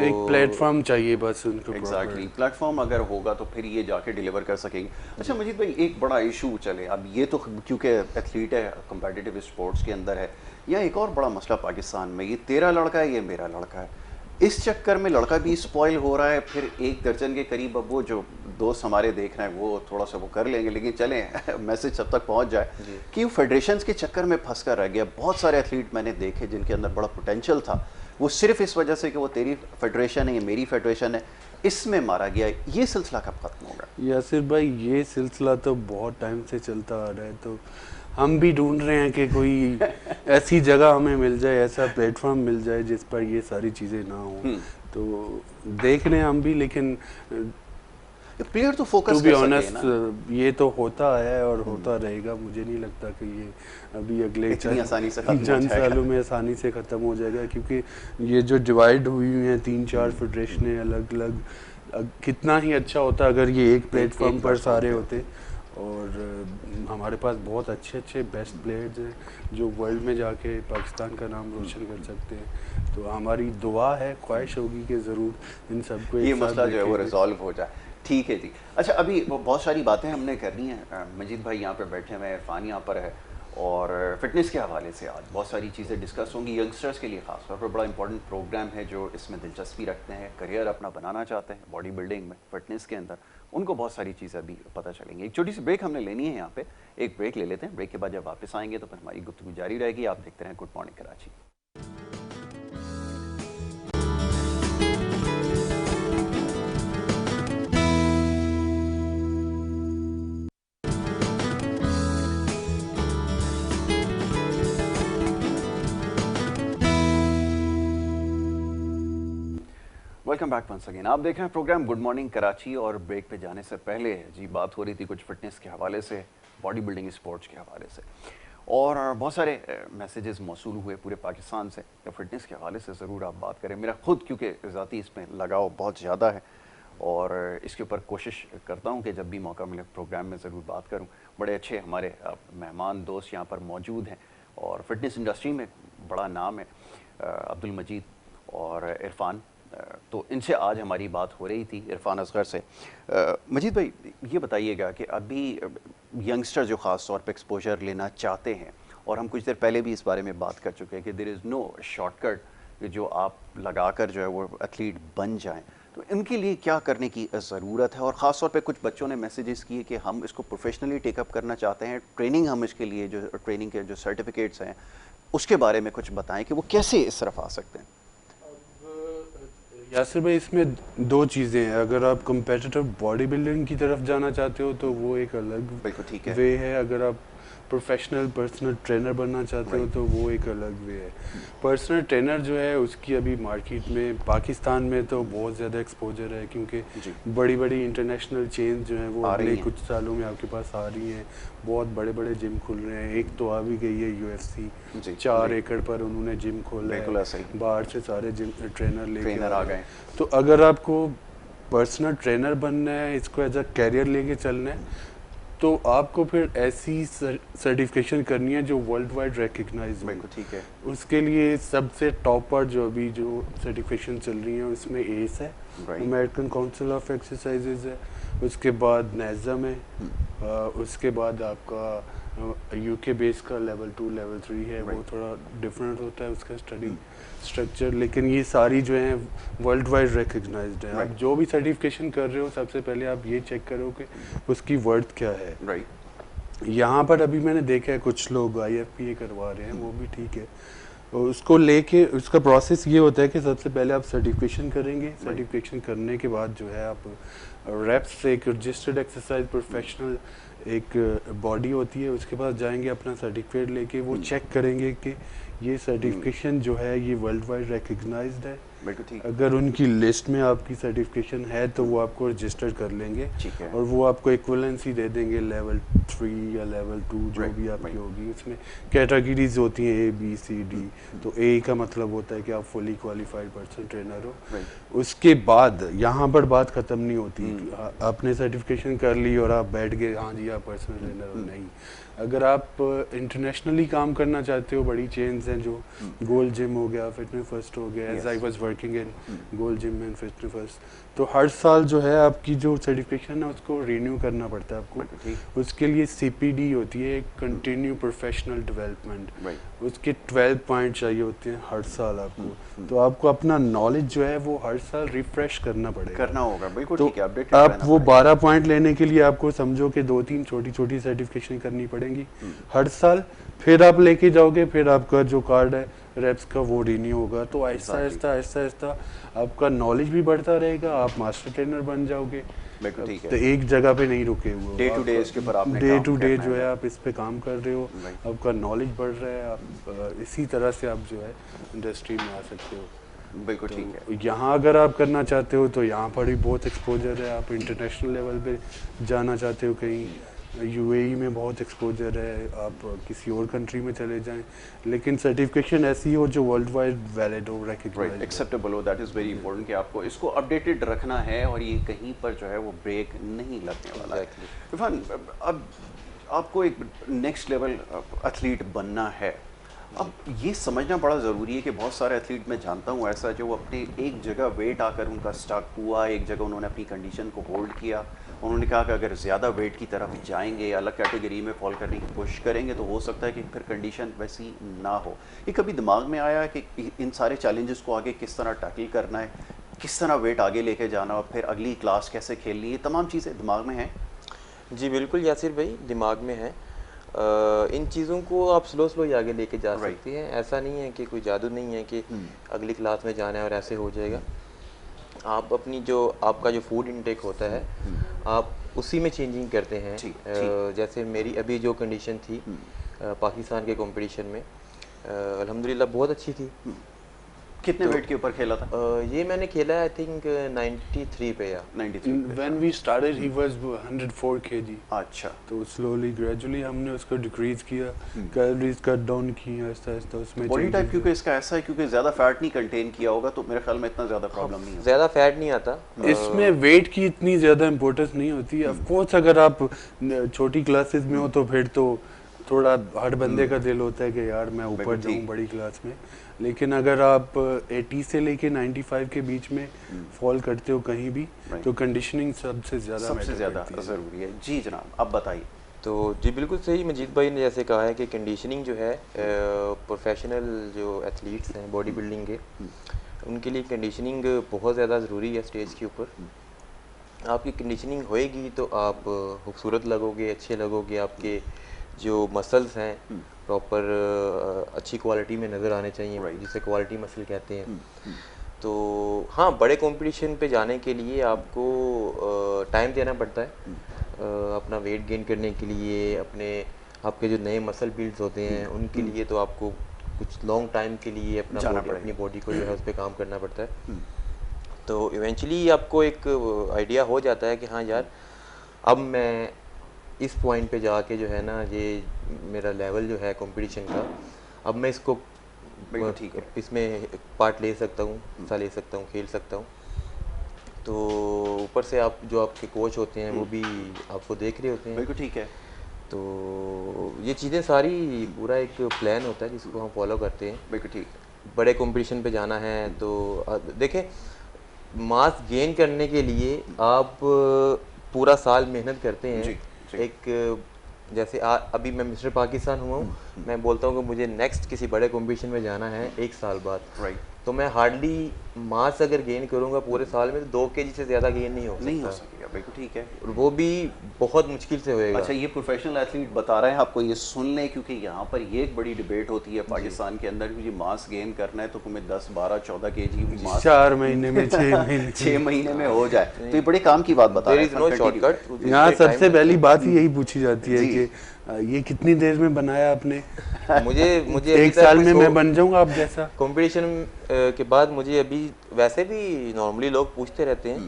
एक प्लेटफॉर्म चाहिए बस उनको। एग्जैक्टली, प्लेटफॉर्म अगर होगा तो फिर ये जाके डिलीवर कर सकेंगे। अच्छा मजीद भाई, एक बड़ा इशू चले, अब ये तो क्योंकि एथलीट है, कम्पिटिटिव स्पोर्ट्स के अंदर है, या एक और बड़ा मसला पाकिस्तान में, ये तेरा लड़का है, ये मेरा लड़का है, इस चक्कर में लड़का भी स्पॉइल हो रहा है। फिर 1 दर्जन के करीब अब वो जो दोस्त हमारे देख रहे हैं वो थोड़ा सा वो कर लेंगे, लेकिन चलें मैसेज सब तक पहुंच जाए कि वो फेडरेशंस के चक्कर में फंस कर रह गया। बहुत सारे एथलीट मैंने देखे जिनके अंदर बड़ा पोटेंशियल था, वो सिर्फ इस वजह से कि वो तेरी फेडरेशन है, ये मेरी फेडरेशन है, इसमें मारा गया। ये सिलसिला कब खत्म होगा? यासिर भाई, ये सिलसिला तो बहुत टाइम से चलता आ रहा है, तो हम भी ढूंढ रहे हैं कि कोई ऐसी जगह हमें मिल जाए, ऐसा प्लेटफॉर्म मिल जाए जिस पर ये सारी चीज़ें ना हो। तो देख रहे हैं हम भी, लेकिन प्लेयर तो फोकस टू बी ऑनेस्ट ये तो होता है और होता रहेगा। मुझे नहीं लगता कि ये अभी अगले चंद सालों में आसानी से ख़त्म हो जाएगा, क्योंकि ये जो डिवाइड हुई हुई हैं 3-4 फेडरेशनें अलग अलग, कितना ही अच्छा होता अगर ये एक प्लेटफॉर्म पर सारे होते। और हमारे पास बहुत अच्छे अच्छे बेस्ट प्लेयर्स हैं जो वर्ल्ड में जाके पाकिस्तान का नाम रोशन कर सकते हैं। तो हमारी दुआ है, ख्वाहिश होगी कि ज़रूर इन सबको ये मसला जो है वो रिजॉल्व हो जाए। ठीक है जी। अच्छा, अभी बहुत सारी बातें हमने करनी है, मजीद भाई यहाँ पे बैठे हुए हैं, इरफान यहाँ पर है, और फिटनेस के हवाले से आज बहुत सारी चीज़ें डिस्कस होंगी। यंगस्टर्स के लिए ख़ास तौर पर बड़ा इंपॉर्टेंट प्रोग्राम है, जो इसमें दिलचस्पी रखते हैं, करियर अपना बनाना चाहते हैं बॉडी बिल्डिंग में, फिटनेस के अंदर, उनको बहुत सारी चीज़ें अभी पता चलेंगी। एक छोटी सी ब्रेक हमने लेनी है यहाँ पे, एक ब्रेक ले लेते हैं। ब्रेक के बाद जब वापस आएंगे तो फिर हमारी गुफ्तगू जारी रहेगी। आप देखते रहें good morning Karachi. Welcome back once again. आप देख रहे हैं प्रोग्राम गुड मॉर्निंग कराची, और ब्रेक पे जाने से पहले जी बात हो रही थी कुछ फिटनेस के हवाले से, बॉडी बिल्डिंग स्पोर्ट्स के हवाले से, और बहुत सारे मैसेजेस मौसूल हुए पूरे पाकिस्तान से, तो फिटनेस के हवाले से ज़रूर आप बात करें। मेरा खुद क्योंकि ज़ाती इसमें लगाव बहुत ज़्यादा है, और इसके ऊपर कोशिश करता हूँ कि जब भी मौका मिले प्रोग्राम में ज़रूर बात करूँ। बड़े अच्छे हमारे मेहमान दोस्त यहाँ पर मौजूद हैं, और फिटनेस इंडस्ट्री में बड़ा नाम है, अब्दुल मजीद और इरफान तो इनसे आज हमारी बात हो रही थी, इरफान असगर से। मजीद भाई, ये बताइएगा कि अभी यंगस्टर जो ख़ास तौर पे एक्सपोजर लेना चाहते हैं, और हम कुछ देर पहले भी इस बारे में बात कर चुके हैं कि देयर इज़ नो शॉर्टकट जो आप लगाकर जो है वो एथलीट बन जाएं, तो इनके लिए क्या करने की ज़रूरत है? और ख़ास तौर पे कुछ बच्चों ने मैसेजेस किए कि हम इसको प्रोफेशनली टेकअप करना चाहते हैं, ट्रेनिंग हम इसके लिए जो ट्रेनिंग के जो सर्टिफिकेट्स हैं उसके बारे में कुछ बताएं कि वो कैसे इस तरफ आ सकते हैं। यासिर भाई, इसमें दो चीज़ें हैं। अगर आप कम्पेटिटिव बॉडी बिल्डिंग की तरफ जाना चाहते हो तो वो एक अलग ठीक है वे है। अगर आप प्रोफेशनल पर्सनल ट्रेनर बनना चाहते हो तो वो एक अलग वे है। पर्सनल ट्रेनर जो है उसकी अभी मार्केट में पाकिस्तान में तो बहुत ज़्यादा एक्सपोजर है, क्योंकि बड़ी बड़ी इंटरनेशनल चेन जो है वो अगले कुछ सालों में आपके पास आ रही हैं। बहुत बड़े बड़े जिम खुल रहे हैं। एक तो आ भी गई है UFC, 4 एकड़ पर उन्होंने जिम खोला है, बाहर से सारे जिम ट्रेनर लेके आ गए। तो अगर आपको पर्सनल ट्रेनर बनना है, इसको एज अ कैरियर लेके चलना है, तो आपको फिर ऐसी सर्टिफिकेशन करनी है जो वर्ल्ड वाइड रिकग्नाइज हो। ठीक है। उसके लिए सबसे टॉप पर जो अभी जो सर्टिफिकेशन चल रही है उसमें ACE है, अमेरिकन काउंसिल ऑफ एक्सरसाइजेज है, उसके बाद NASM है, उसके बाद आपका UK बेस का लेवल 2 लेवल 3 है। वो थोड़ा डिफरेंट होता है उसका स्टडी स्ट्रक्चर, लेकिन ये सारी जो हैं वर्ल्ड वाइड रिकग्नाइज्ड है। आप जो भी सर्टिफिकेशन कर रहे हो सबसे पहले आप ये चेक करो कि उसकी वर्थ क्या है। यहाँ पर अभी मैंने देखा है कुछ लोग IFPA करवा रहे हैं, वो भी ठीक है। उसको लेके उसका प्रोसेस ये होता है कि सबसे पहले आप सर्टिफिकेशन करेंगे। सर्टिफिकेशन करने के बाद जो है आप रेप्स से एक रजिस्टर्ड एक्सरसाइज प्रोफेशनल एक बॉडी होती है, उसके पास जाएंगे, अपना सर्टिफिकेट लेके वो चेक करेंगे कि ये सर्टिफिकेशन जो है ये वर्ल्ड वाइड रिकग्नाइज्ड है। अगर उनकी लिस्ट में आपकी सर्टिफिकेशन है तो वो आपको रजिस्टर कर लेंगे और वो आपको इक्विवेलेंसी दे देंगे लेवल 3 या लेवल 2 जो भी आपकी होगी। उसमें कैटेगरीज होती हैं A B C D। तो A का मतलब होता है कि आप फुली क्वालिफाइड पर्सनल ट्रेनर हो। उसके बाद यहाँ पर बात ख़त्म नहीं होती। आपने सर्टिफिकेशन कर ली और आप बैठ गए, हाँ जी आप पर्सनल ट्रेनर हो, नहीं। अगर आप इंटरनेशनली काम करना चाहते हो, बड़ी चेन्स हैं जो गोल्ड जिम हो गया, फिटनेस फर्स्ट हो गया, as I was working in Gold's Gym and Fitness First, तो हर साल जो है आपकी जो सर्टिफिकेशन है उसको रिन्यू करना पड़ता है आपको। उसके लिए CPD होती है, कंटिन्यू प्रोफेशनल डेवलपमेंट। उसके 12 पॉइंट चाहिए होते हैं हर साल आपको। तो आपको अपना नॉलेज जो है वो हर साल रिफ्रेश करना होगा। बिल्कुल ठीक है, अपडेटेड आप वो 12 पॉइंट लेने के लिए आपको समझो कि 2-3 छोटी छोटी सर्टिफिकेशन करनी पड़ेगी हर साल। फिर आप लेके जाओगे, फिर आपका जो कार्ड है रेप्स का वो रिन्यू होगा। तो आहिस्ता आहिस्ता आपका नॉलेज भी बढ़ता रहेगा, आप मास्टर ट्रेनर बन जाओगे। तो एक जगह पे नहीं रुके हुए, डे टू डे इसके ऊपर आपने डे टू डे जो है आप इस पे काम कर रहे हो, आपका नॉलेज बढ़ रहा है। आप इसी तरह से आप जो है इंडस्ट्री में आ सकते हो। बिल्कुल ठीक है। यहाँ अगर आप करना चाहते हो तो यहाँ पर भी बहुत एक्सपोजर है। आप इंटरनेशनल लेवल पे जाना चाहते हो कहीं, UAE में बहुत एक्सपोजर है, आप किसी और कंट्री में चले जाएं, लेकिन सर्टिफिकेशन ऐसी हो जो वर्ल्ड वाइड वैलिड हो, रिकग्नाइज्ड, एक्सेप्टेबल हो। दैट इज़ वेरी इंपॉर्टेंट कि आपको इसको अपडेटेड रखना है और ये कहीं पर जो है वो ब्रेक नहीं लगने वाला है। इरफान, अब आपको एक नेक्स्ट लेवल एथलीट बनना है। अब ये समझना बड़ा ज़रूरी है कि बहुत सारे एथलीट मैं जानता हूँ ऐसा जो अपने एक जगह वेट आकर उनका स्टक हुआ, एक जगह उन्होंने अपनी कंडीशन को होल्ड किया, उन्होंने कहा कि अगर ज़्यादा वेट की तरफ जाएंगे या अलग कैटेगरी में फॉल करने की कोशिश करेंगे तो हो सकता है कि फिर कंडीशन वैसी ना हो। ये कभी दिमाग में आया कि इन सारे चैलेंजेस को आगे किस तरह टैकल करना है, किस तरह वेट आगे लेके जाना और फिर अगली क्लास कैसे खेलनी, ये तमाम चीज़ें दिमाग में हैं? जी बिल्कुल यासिर भाई, दिमाग में है। इन चीज़ों को आप स्लो ही आगे लेके जा सकती हैं। ऐसा नहीं है कि कोई जादू नहीं है कि अगली क्लास में जाना है और ऐसे हो जाएगा। आप अपनी जो आपका जो फूड इनटेक होता है आप उसी में चेंजिंग करते हैं। जैसे मेरी अभी जो कंडीशन थी पाकिस्तान के कंपटीशन में, अल्हम्दुलिल्लाह बहुत अच्छी थी। कितने वेट के ऊपर खेला था? ये मैंने खेला आई थिंक 93 पे या 93। When we started he was 104 kg। अच्छा। तो स्लोली ग्रेजुअली हमने उसको डिक्रीज किया, कैलोरीज कट डाउन की आहिस्ता आहिस्ता। उसमें बॉडी टाइप क्योंकि इसका ऐसा है क्योंकि ज़्यादा फैट नहीं कंटेन किया होगा तो मेरे ख्याल में इतना ज़्यादा प्रॉब्लम नहीं है। ज़्यादा फैट नहीं आता इसमें, वेट की इतनी ज़्यादा इंपॉर्टेंस नहीं होती। ऑफ कोर्स अगर आप छोटी क्लासेस में हो तो फिर तो थोड़ा हर बंदे का दिल होता है कि यार मैं ऊपर जाऊँ बड़ी क्लास में, लेकिन अगर आप 80 से लेके 95 के बीच में फॉल करते हो कहीं भी, तो कंडीशनिंग सबसे ज़्यादा ज़रूरी है। जी जनाब, अब बताइए। तो जी बिल्कुल सही, मजीद भाई ने जैसे कहा है कि कंडीशनिंग जो है प्रोफेशनल जो एथलीट्स हैं बॉडी बिल्डिंग के, उनके लिए कंडीशनिंग बहुत ज़्यादा ज़रूरी है। स्टेज के ऊपर आपकी कंडीशनिंग होएगी तो आप खूबसूरत लगोगे, अच्छे लगोगे, आपके जो मसल्स हैं प्रॉपर अच्छी क्वालिटी में नज़र आने चाहिए, जिसे क्वालिटी मसल कहते हैं। तो हाँ, बड़े कंपटीशन पे जाने के लिए आपको टाइम देना पड़ता है अपना वेट गेन करने के लिए, आपके जो नए मसल बिल्ड्स होते हैं उनके लिए, तो आपको कुछ लॉन्ग टाइम के लिए अपनी बॉडी को जो है उस पर काम करना पड़ता है। तो इवेंचुअली आपको एक आइडिया हो जाता है कि हाँ यार, अब मैं इस पॉइंट पे जाके जो है ना, ये मेरा लेवल जो है कंपटीशन का, अब मैं इसको ठीक है, इसमें पार्ट ले सकता हूँ, हिस्सा ले सकता हूँ, खेल सकता हूँ। तो ऊपर से आप जो आपके कोच होते हैं वो भी आपको देख रहे होते हैं। बिल्कुल ठीक है। तो ये चीज़ें सारी पूरा एक प्लान होता है जिसको हम फॉलो करते हैं। बिल्कुल ठीक है। बड़े कंपटीशन पे जाना है तो देखें, मास गेन करने के लिए आप पूरा साल मेहनत करते हैं। जी। एक जैसे अभी मैं मिस्टर पाकिस्तान हुआ हूँ, मैं बोलता हूँ कि मुझे नेक्स्ट किसी बड़े कंपटीशन में जाना है 1 साल बाद, तो मैं हार्डली मास अगर गेन करूँगा पूरे साल में तो 2 kg से ज़्यादा गेन नहीं हो सकेगा। बिल्कुल ठीक है। और वो भी बहुत मुश्किल से होएगा। अच्छा, ये प्रोफेशनल एथलीट बता रहे हैं आपको, ये सुन लें, क्योंकि यहाँ पर ये एक बड़ी डिबेट होती है पाकिस्तान के अंदर कि मास गेन करना है तो हमें 10, 12, 14 kg मास 4 महीने में 6 महीने में हो जाए, तो ये बड़े काम की बात बता रहे हैं। यहाँ सबसे पहली बात ही यही पूछी जाती है कि ये कितनी देर में बनाया आपने? मुझे 1 साल में मैं बन जाऊंगा आप जैसा। कंपटीशन के बाद मुझे अभी वैसे भी नॉर्मली लोग पूछते रहते हैं,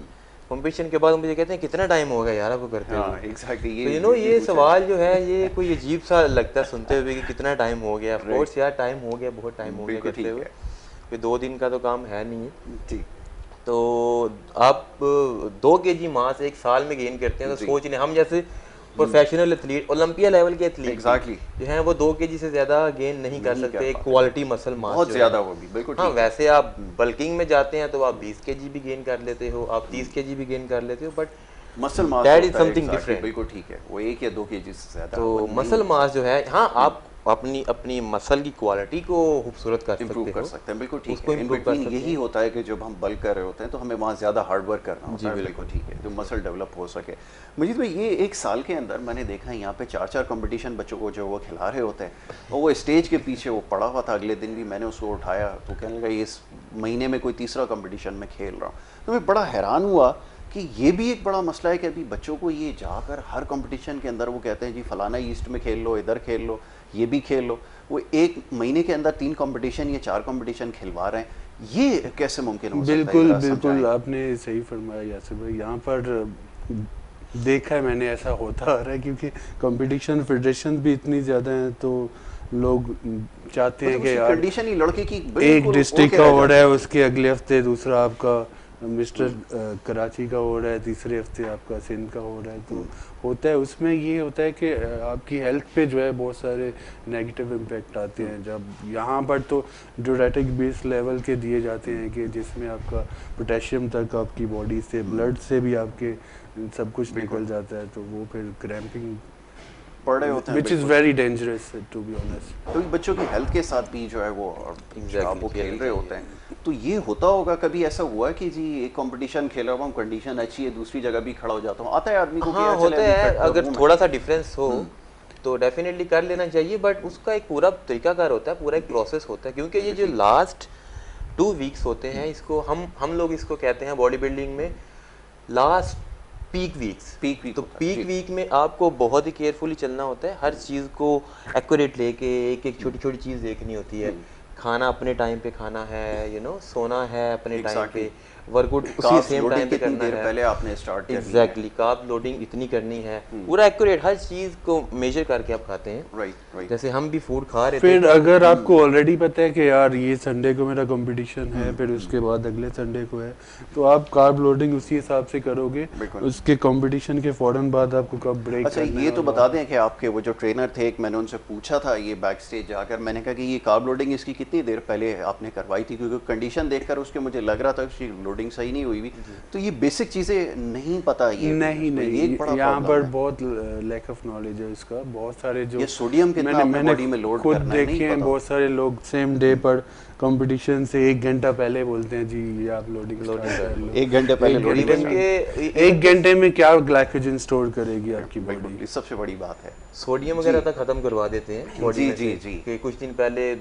कंपटीशन के बाद मुझे कहते हैं कितना टाइम हो गया यार आपको करते हुए। एग्जैक्टली। तो ये सवाल जो है ये कोई अजीब सा लगता है सुनते हुए कि कितना टाइम हो गया। ऑफ कोर्स यार, टाइम हो गया, बहुत टाइम हो गया करते हुए, कोई 2 दिन का तो काम है नहीं है। तो आप 2 kg मास 1 साल में गेन करते हैं, तो सोच लें हम जैसे प्रोफेशनल एथलीट, ओलंपिया लेवल के एथलीट जो हैं वो 2 kg से ज्यादा गेन नहीं कर सकते क्वालिटी मसल मास बहुत ज्यादा वो भी। बिल्कुल। हाँ, वैसे आप बल्किंग में जाते हैं तो आप 20 kg भी गेन कर लेते हो, आप 30 kg भी गेन कर लेते हो, but muscle mass that is something different. बिल्कुल ठीक है, वो 1 या 2 kg से ज्यादा। तो मसल मास जो है, हाँ, आप अपनी मसल की क्वालिटी को खूबसूरत कर सकते हैं। बिल्कुल ठीक है। इन बिटवीन यही होता है कि जब हम बल्क कर रहे होते हैं तो हमें वहाँ ज़्यादा हार्ड वर्क करना होता है। बिल्कुल ठीक है, जो मसल डेवलप हो सके। मजीद भाई, ये 1 साल के अंदर मैंने देखा है यहाँ पे 4-4 कंपटीशन बच्चों को जो वो खिला रहे होते हैं, और वो स्टेज के पीछे वो पड़ा हुआ था। अगले दिन भी मैंने उसको उठाया तो कहने लगा इस महीने में कोई तीसरा कंपटीशन में खेल रहा हूँ। तो मैं बड़ा हैरान हुआ कि ये भी एक बड़ा मसला है कि अभी बच्चों को ये जाकर हर कंपटीशन के अंदर वो कहते हैं जी फलाना ईस्ट में खेल लो, इधर खेल लो, ये भी खेल लो। वो 1 महीने के अंदर 3 कंपटीशन या 4 कंपटीशन खिलवा रहे हैं, ये कैसे मुमकिन हो सकता है? बिल्कुल आपने सही फरमाया यासिर भाई। यहाँ पर देखा है मैंने, ऐसा होता आ रहा है क्योंकि कंपटीशन फेडरेशन भी इतनी ज़्यादा हैं, तो लोग चाहते हैं कि यार कंडीशन ही लड़के की एक डिस्ट्रिक्ट का हो रहा है, उसके अगले हफ्ते दूसरा आपका मिस्टर कराची का हो रहा है, तीसरे हफ्ते आपका सिंध का हो रहा है। तो होता है उसमें ये होता है कि आपकी हेल्थ पे जो है बहुत सारे नेगेटिव इम्पैक्ट आते हैं। जब यहाँ पर तो डायरेटिक बेस लेवल के दिए जाते हैं कि जिसमें आपका पोटेशियम तक आपकी बॉडी से, ब्लड से भी आपके सब कुछ निकल जाता है, तो वो फिर क्रैम्पिंग पड़ रहे होते हैं, which is very dangerous to be honest। तो बच्चों की हेल्थ के साथ भी जो है वो आप वो खेल रहे होते हैं। तो ये होता होगा, कभी ऐसा हुआ कि जी एक कंपटीशन खेल रहा हूँ, कंडीशन अच्छी है, दूसरी जगह भी खड़ा हो जाता हूँ, आता है आदमी को? हाँ, होता है। अगर थोड़ा सा डिफरेंस हो तो डेफिनेटली कर लेना चाहिए, बट उसका एक पूरा तरीकाकार होता है, पूरा एक प्रोसेस होता है। क्योंकि ये जो लास्ट 2 वीक्स होते हैं, इसको हम लोग इसको कहते हैं बॉडी बिल्डिंग में लास्ट पीक वीक्स। तो पीक वीक में आपको बहुत ही केयरफुली चलना होता है, हर चीज़ को एक्यूरेट लेके एक छोटी छोटी चीज़ देखनी होती है। खाना अपने टाइम पे खाना है, सोना है अपने टाइम पे, वर्कआउट उसी सेम टाइम पे करना देर है, पहले आपने स्टार्ट करनी एग्जैक्टली कार्ब लोडिंग इतनी करनी है, पूरा एक्यूरेट हर चीज़ को मेजर करके आप खाते हैं। राइट। जैसे हम भी फूड खा रहे थे, फिर अगर आपको ऑलरेडी पता है कि यार ये संडे को मेरा कंपटीशन है, फिर उसके बाद अगले संडे को है, तो आप कार्ब लोडिंग उसी हिसाब से करोगे, उसके कंपटीशन के फौरन बाद आपको कब ब्रेक अच्छा ये तो बता दें कि आपके वो जो ट्रेनर थे, एक मैंने उनसे पूछा था ये बैक स्टेज जाकर, मैंने कहा कि ये कार्ब लोडिंग इसकी कितनी देर पहले आपने करवाई थी, क्योंकि कंडीशन देखकर उसके मुझे लग रहा था उसकी लोडिंग सही नहीं हुई। तो ये बेसिक चीज़ें नहीं पता, ये नहीं यहाँ पर बहुत लैक ऑफ नॉलेज है इसका। बहुत सारे जो ये सोडियम कितना अपने बॉडी में लोड खुद करना है देखे हैं, बहुत सारे लोग सेम डे पर कंपटीशन से 1 घंटा पहले बोलते हैं जी ये आप लोडिंग कर लो। 1 घंटे पहले लोडिंग के 1 घंटे में क्या ग्लाइकोजन स्टोर करेगी आपकी बॉडी, सबसे बड़ी बात है। सोडियम वगैरह तक खत्म करवा देते हैं बॉडी में जी कि कुछ दिन पहले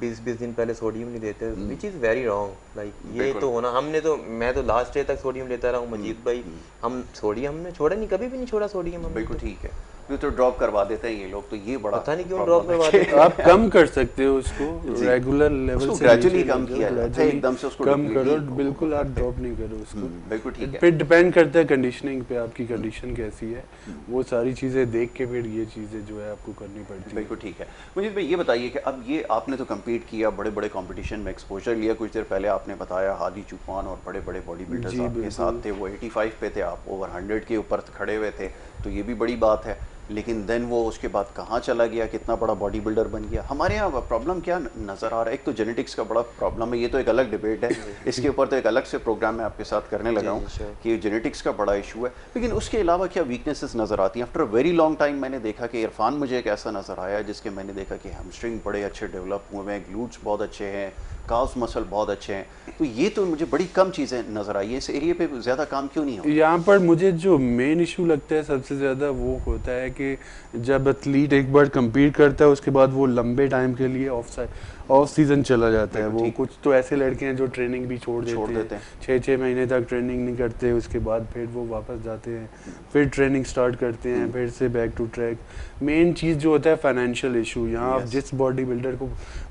20 दिन पहले सोडियम नहीं देते, which is very wrong. Like ये तो होना, मैं तो लास्ट डे तक सोडियम लेता रहा हूँ। मजीद भाई हम सोडियम हमने छोड़ा नहीं, कभी भी नहीं छोड़ा सोडियम हमने। बिल्कुल ठीक है, तो ड्रॉप करवा देते हैं ये लोग, तो ये बड़ा पता नहीं क्यों ड्रॉप करवाते हैं। आप कम कर सकते हो उसको रेगुलर लेवल से, ग्रेजुअली कम किया जाता है, एकदम से उसको कम करो, बिल्कुल आप ड्रॉप नहीं करो उसको। बिल्कुल ठीक है। फिर डिपेंड करता है कंडीशनिंग पे, आपकी कंडीशन कैसी है, वो सारी चीज़ें देख के फिर ये चीज़ें जो है आपको करनी पड़ती है। बिल्कुल ठीक है। मुझे भाई ये बताइए कि अब ये आपने तो कम्पीट किया, बड़े बड़े कंपटीशन में एक्सपोजर लिया, कुछ देर पहले आपने बताया हादी चूफान और बड़े बड़े बॉडी बिल्डर्स आपके साथ थे, वो 85 पे थे, आप ओवर 100 के ऊपर खड़े हुए थे, तो ये भी बड़ी बात है। लेकिन देन वो उसके बाद कहाँ चला गया, कितना बड़ा बॉडी बिल्डर बन गया। हमारे यहाँ प्रॉब्लम क्या नज़र आ रहा है, एक तो जेनेटिक्स का बड़ा प्रॉब्लम है, ये तो एक अलग डिबेट है, इसके ऊपर तो एक अलग से प्रोग्राम मैं आपके साथ करने लगा हूँ कि जेनेटिक्स का बड़ा इशू है। लेकिन उसके अलावा क्या वीकनेसेस नज़र आती हैं? आफ्टर वेरी लॉन्ग टाइम मैंने देखा कि इरफान मुझे एक ऐसा नज़र आया जिसके मैंने देखा कि हैमस्ट्रिंग बड़े अच्छे डेवलप हुए हैं, ग्लूट्स बहुत अच्छे हैं, काउस मसल बहुत अच्छे हैं, तो ये तो मुझे बड़ी कम चीज़ें नज़र आई है। इस एरिया पे ज़्यादा काम क्यों नहीं हो? यहाँ पर मुझे जो मेन इशू लगता है सबसे ज़्यादा वो होता है कि जब एथलीट एक बार compete करता है उसके बाद वो लंबे टाइम के लिए ऑफ सीज़न चला जाता है। वो कुछ तो ऐसे लड़के हैं जो ट्रेनिंग भी छोड़ देते हैं, 6-6 महीने तक ट्रेनिंग नहीं करते, उसके बाद फिर वो वापस जाते हैं, फिर ट्रेनिंग स्टार्ट करते हैं, फिर से बैक टू ट्रैक। मेन चीज़ जो होता है फाइनेंशियल इशू, यहाँ आप जिस बॉडी बिल्डर को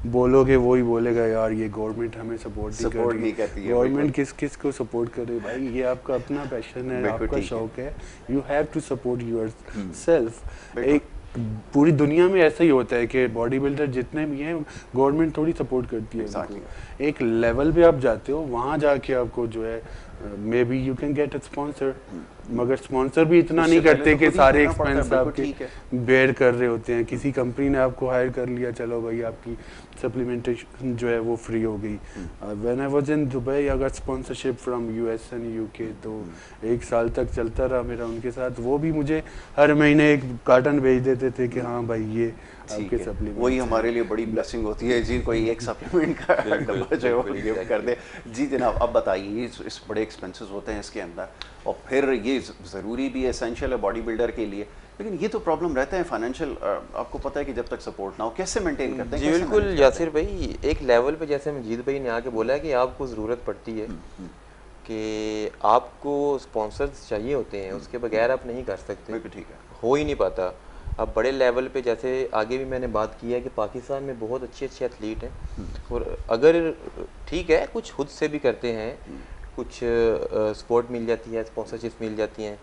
बोलोगे वही बोलेगा यार ये गवर्नमेंट हमें सपोर्ट नहीं करती। गवर्नमेंट किस को सपोर्ट करे भाई, ये आपका अपना पैशन है, आपका शौक है, you have to support your self. एक पूरी दुनिया में ऐसा ही होता है कि बॉडी बिल्डर जितने भी हैं गवर्नमेंट थोड़ी सपोर्ट करती है उनको। एक लेवल पे आप जाते हो, वहाँ जाके आपको जो है may be you can get a sponsor, मगर स्पॉन्सर भी इतना नहीं करते कि सारे एक्सपेंस आपके बेयर कर रहे होते हैं। किसी कंपनी ने आपको हायर कर लिया, चलो भाई आपकी सप्लीमेंटेशन जो है वो फ्री हो गई। When I was in Dubai I got sponsorship from US and UK, तो 1 साल तक चलता रहा मेरा उनके साथ। वो भी मुझे हर महीने एक कार्टन भेज देते थे कि हाँ भाई ये आपके सप्लीमेंट। वही हमारे लिए बड़ी ब्लेसिंग होती है जी, कोई एक सप्लीमेंट का डब्बा जो है वो गिफ्ट कर दे। जी जनाब, अब बताइए इस बड़े एक्सपेंसेस होते हैं इसके अंदर, और फिर ये ज़रूरी भी एसेंशियल है बॉडी बिल्डर के लिए, लेकिन ये तो प्रॉब्लम रहता है फाइनेंशियल। आपको पता है कि जब तक सपोर्ट ना हो कैसे मेंटेन करते हैं? जी बिल्कुल यासिर भाई, एक लेवल पे जैसे मजीद भाई ने आके बोला है कि आपको ज़रूरत पड़ती है कि आपको स्पॉन्सर्स चाहिए होते हैं, उसके बगैर आप नहीं कर सकते। ठीक है, हो ही नहीं पाता। अब बड़े लेवल पे जैसे आगे भी मैंने बात की है कि पाकिस्तान में बहुत अच्छे एथलीट हैं, और अगर ठीक है कुछ खुद से भी करते हैं, कुछ सपोर्ट मिल जाती है, स्पॉन्सरशिप मिल जाती हैं,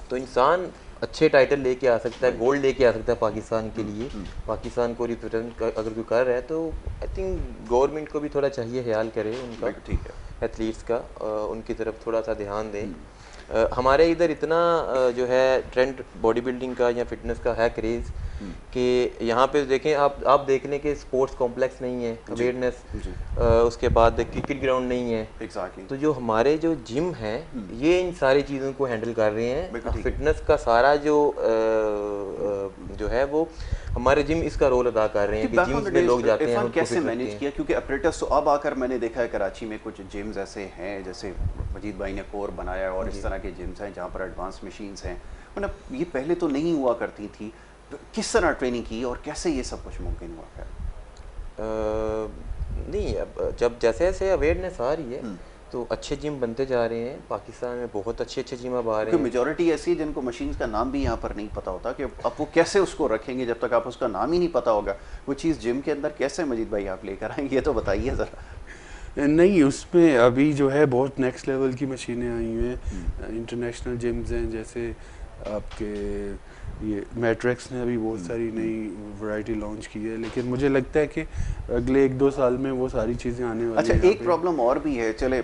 तो इंसान अच्छे टाइटल लेके आ सकता है, गोल्ड लेके आ सकता है पाकिस्तान के लिए। पाकिस्तान को रिप्रेजेंट अगर कोई कर रहा है तो आई थिंक गवर्नमेंट को भी थोड़ा चाहिए ख्याल करे उनका, ठीक है, एथलीट्स का, उनकी तरफ थोड़ा सा ध्यान दें। हमारे इधर इतना जो है ट्रेंड बॉडी बिल्डिंग का या फिटनेस का है क्रेज़ कि यहाँ पे देखें आप देखने के स्पोर्ट्स कॉम्प्लेक्स नहीं है, अवेयरनेस, उसके बाद क्रिकेट ग्राउंड नहीं है। एग्जैक्टली। तो जो हमारे जो जिम हैं ये इन सारी चीज़ों को हैंडल कर रहे हैं। फिटनेस का सारा जो है वो हमारे जिम इसका रोल अदा कर रहे हैं कि जिम्स में लोग जाते हैं। कैसे मैनेज किया, क्योंकि अपरेटस तो अब आकर मैंने देखा है कराची में कुछ जिम्स ऐसे हैं, जैसे मजीद भाई ने कोर बनाया और इस तरह के जिम्स हैं जहाँ पर एडवांस मशीन्स हैं, मतलब ये पहले तो नहीं हुआ करती थी। तो किस तरह ट्रेनिंग की और कैसे ये सब कुछ मुमकिन हुआ है? नहीं, अब जब जैसे जैसे अवेयरनेस आ रही है तो अच्छे जिम बनते जा रहे हैं। पाकिस्तान में बहुत अच्छे जिम अब आ रहे हैं। मेजॉरिटी ऐसी है जिनको मशीन्स का नाम भी यहाँ पर नहीं पता होता कि अब वो कैसे उसको रखेंगे जब तक आप उसका नाम ही नहीं पता होगा। वो चीज़ जिम के अंदर कैसे मजीद भाई आप लेकर आएंगे, ये तो बताइए ज़रा। नहीं, उसमें अभी जो है बहुत नेक्स्ट लेवल की मशीनें आई हुई हैं, इंटरनेशनल जिम्स हैं, जैसे आपके ये मैट्रिक्स ने अभी बहुत सारी नई वैरायटी लॉन्च की है, लेकिन मुझे लगता है कि अगले 1-2 साल में वो सारी चीज़ें आने वाली हैं। अच्छा, एक प्रॉब्लम और भी है, चले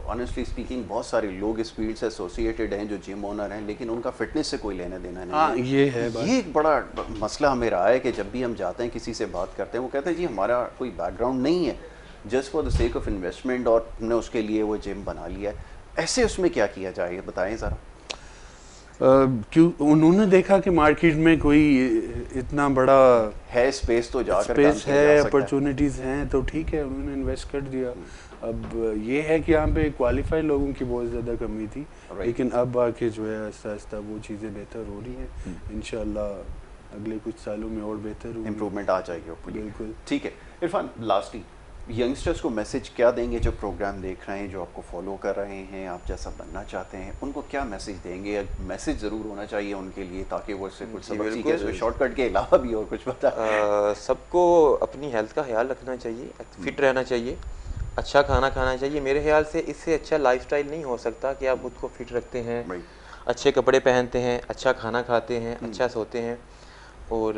ऑनेस्टली स्पीकिंग बहुत सारे लोग इस फील्ड से एसोसिएटेड हैं जो जिम ओनर हैं, लेकिन उनका फिटनेस से कोई लेना देना नहीं हाँ, है। ये है बात। ये एक बड़ा मसला हमें रहा है कि जब भी हम जाते हैं किसी से बात करते हैं, वो कहते हैं जी हमारा कोई बैकग्राउंड नहीं है, just for the sake of investment, और हमने उसके लिए वो जिम बना लिया है। ऐसे उसमें क्या किया जाए, बताएं ज़रा। क्यों उन्होंने देखा कि मार्केट में कोई इतना बड़ा है स्पेस, तो जाकर स्पेस है, अपॉर्चुनिटीज़ हैं, तो ठीक है, उन्होंने इन्वेस्ट कर दिया। अब ये है कि यहाँ पे क्वालिफाइड लोगों की बहुत ज़्यादा कमी थी, लेकिन अब आके जो है आहिस्ता आहिस्ता वो चीज़ें बेहतर हो रही हैं। इंशाल्लाह अगले कुछ सालों में और बेहतर होगी, इम्प्रूवमेंट आ जाएगी। बिल्कुल। ठीक है इरफान, लास्टली यंगस्टर्स को मैसेज क्या देंगे जो प्रोग्राम देख रहे हैं, जो आपको फॉलो कर रहे हैं, आप जैसा बनना चाहते हैं, उनको क्या मैसेज देंगे? मैसेज ज़रूर होना चाहिए उनके लिए, ताकि वो इससे कुछ सबक सीखे। शॉर्टकट के अलावा भी और कुछ बता। सबको अपनी हेल्थ का ख्याल रखना चाहिए, फिट रहना चाहिए, अच्छा खाना खाना चाहिए। मेरे ख्याल से इससे अच्छा लाइफस्टाइल नहीं हो सकता कि आप खुद को फिट रखते हैं, अच्छे कपड़े पहनते हैं, अच्छा खाना खाते हैं, अच्छा सोते हैं, और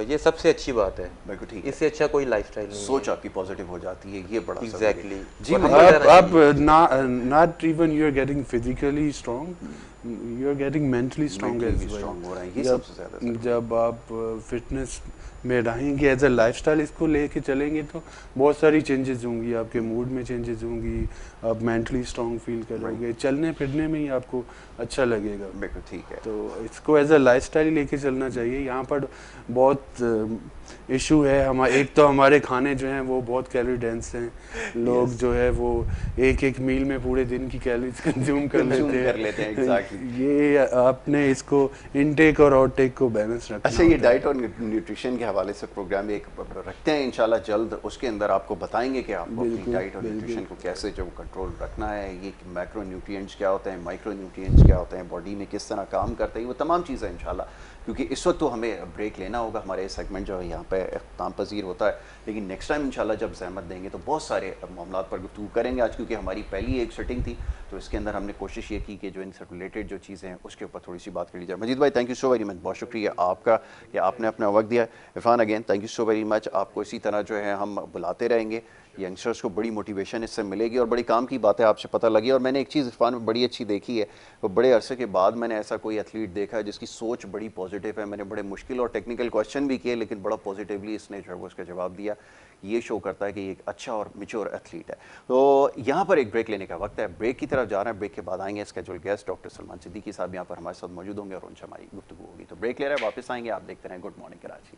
ये सबसे अच्छी बात है। बिल्कुल ठीक है, इससे अच्छा कोई लाइफस्टाइल नहीं। सोच आपकी पॉजिटिव हो जाती है, ये बड़ा एग्जैक्टली जी। आप not even you are getting physically strong, you are getting mentally strong as well. जब आप फिटनेस में रहेंगे एज अ लाइफस्टाइल, इसको लेके चलेंगे तो बहुत सारी चेंजेस होंगी, आपके मूड में चेंजेस होंगी, आप मेंटली स्ट्रांग फील करोगे, चलने फिरने में ही आपको अच्छा लगेगा। बिल्कुल ठीक है, तो इसको एज अ लाइफस्टाइल लेके चलना चाहिए। यहाँ पर बहुत इशू है हमारे, एक तो हमारे खाने जो हैं वो बहुत कैलोरी डेंस हैं, लोग जो है वो एक मील में पूरे दिन की कैलोरीज कंज्यूम कर लेते हैं। एग्जैक्टली। ये आपने इसको इनटेक और आउटटेक को बैलेंस रखना। अच्छा, ये डाइट और न्यूट्रिशन के हवाले से प्रोग्राम एक रखते हैं इंशाल्लाह जल्द, उसके अंदर आपको बताएंगे कि आपको अपनी डाइट और न्यूट्रिशन को कैसे जो कंट्रोल रखना है, ये मैक्रो न्यूट्रिएंट्स क्या होते हैं, माइक्रो न्यूट्रिएंट्स क्या होते हैं, बॉडी में किस तरह काम करते हैं, वो तमाम चीज़ें इंशाल्लाह। क्योंकि इस वक्त तो हमें ब्रेक लेना होगा, हमारे सेगमेंट जो है यहाँ पे इख्तिताम पजीर होता है, लेकिन नेक्स्ट टाइम इंशाल्लाह जब ज़हमत देंगे तो बहुत सारे मामला पर गुफ्तगू करेंगे। आज क्योंकि हमारी पहली एक सेटिंग थी, तो इसके अंदर हमने कोशिश ये की कि जो इनसे रिलेटेड जो चीज़ें हैं उसके ऊपर थोड़ी सी बात कर ली जाए। मजीद भाई, thank you so very much, बहुत शुक्रिया आपका कि आपने अपना वक्त दिया। Irfan again thank you so very much, आपको इसी तरह जो है हम बुलाते रहेंगे, यंगस्टर्स को बड़ी मोटिवेशन इससे मिलेगी और बड़ी काम की बातें आपसे पता लगी। और मैंने एक चीज़ इरफान में बड़ी अच्छी देखी है, वो बड़े अरसे के बाद मैंने ऐसा कोई एथलीट देखा है जिसकी सोच बड़ी पॉजिटिव है। मैंने बड़े मुश्किल और टेक्निकल क्वेश्चन भी किए, लेकिन बड़ा पॉजिटिवली इसने जो है वो उसका जवाब दिया। ये शो करता है कि ये एक अच्छा और मैच्योर एथलीट है। तो यहाँ पर एक ब्रेक लेने का वक्त है, ब्रेक की तरफ जा रहे हैं। ब्रेक के बाद आएंगे schedule guest doctor Salman Siddiqui साहब यहाँ पर हमारे साथ मौजूद होंगे और उनसे हमारी गुफ्तगू होगी। तो ब्रेक ले रहे हैं, वापस आएंगे। आप देखते रहें गुड मॉर्निंग कराची।